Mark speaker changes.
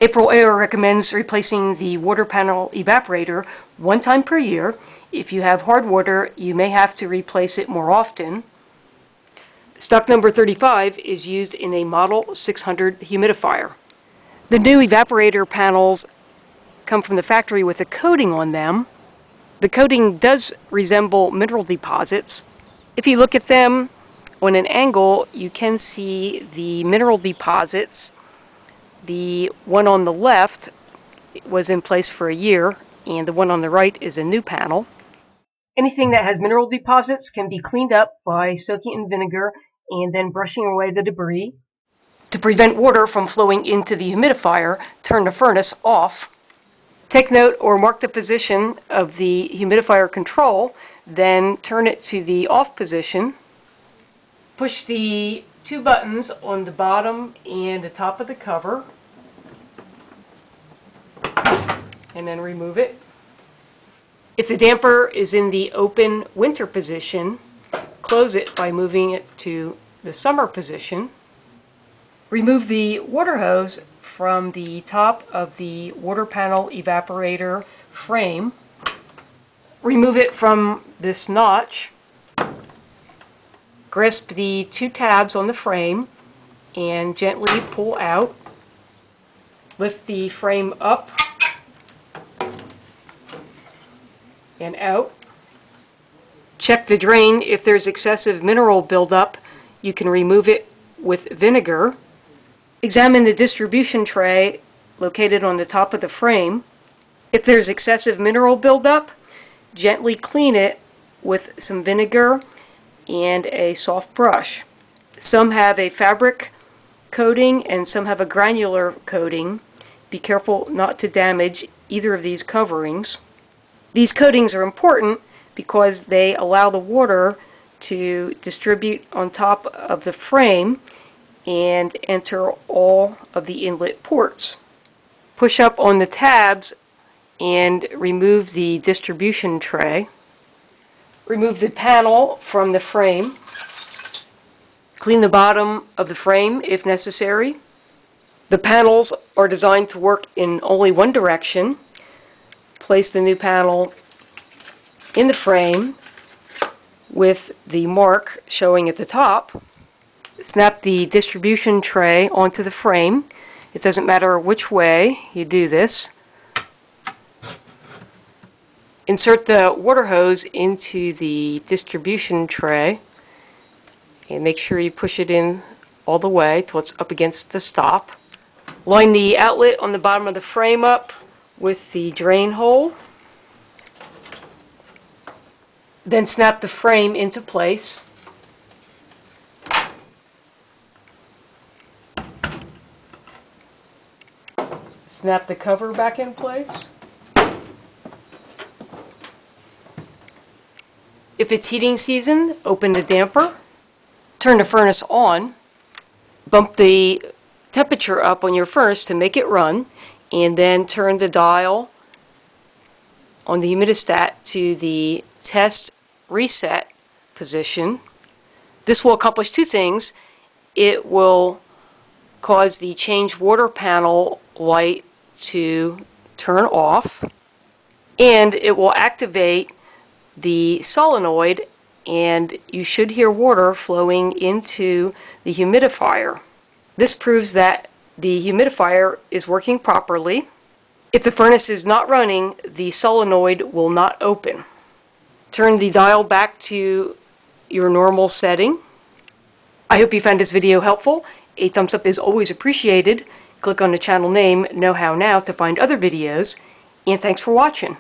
Speaker 1: Aprilaire recommends replacing the water panel evaporator one time per year. If you have hard water, you may have to replace it more often. Stock number 35 is used in a Model 600 humidifier. The new evaporator panels come from the factory with a coating on them. The coating does resemble mineral deposits. If you look at them on an angle, you can see the mineral deposits. The one on the left was in place for a year, and the one on the right is a new panel. Anything that has mineral deposits can be cleaned up by soaking in vinegar and then brushing away the debris. To prevent water from flowing into the humidifier, turn the furnace off. Take note or mark the position of the humidifier control, then turn it to the off position. Push the two buttons on the bottom and the top of the cover, and then remove it. If the damper is in the open winter position, close it by moving it to the summer position. Remove the water hose from the top of the water panel evaporator frame. Remove it from this notch. Grasp the two tabs on the frame and gently pull out. Lift the frame up and out. Check the drain. If there's excessive mineral buildup, you can remove it with vinegar. Examine the distribution tray located on the top of the frame. If there's excessive mineral buildup, gently clean it with some vinegar and a soft brush. Some have a fabric coating and some have a granular coating. Be careful not to damage either of these coverings. These coatings are important because they allow the water to distribute on top of the frame and enter all of the inlet ports. Push up on the tabs and remove the distribution tray. Remove the panel from the frame. Clean the bottom of the frame if necessary. The panels are designed to work in only one direction. Place the new panel in the frame with the mark showing at the top. Snap the distribution tray onto the frame. It doesn't matter which way you do this. Insert the water hose into the distribution tray and make sure you push it in all the way till it's up against the stop. Line the outlet on the bottom of the frame up with the drain hole. Then snap the frame into place. Snap the cover back in place. If it's heating season, open the damper. Turn the furnace on. Bump the temperature up on your furnace to make it run, and then turn the dial on the humidistat to the test reset position. This will accomplish two things. It will cause the change water panel light to turn off, and it will activate the solenoid, and you should hear water flowing into the humidifier. This proves that the humidifier is working properly. If the furnace is not running, the solenoid will not open. Turn the dial back to your normal setting. I hope you found this video helpful. A thumbs up is always appreciated. Click on the channel name Know How Now to find other videos, and thanks for watching.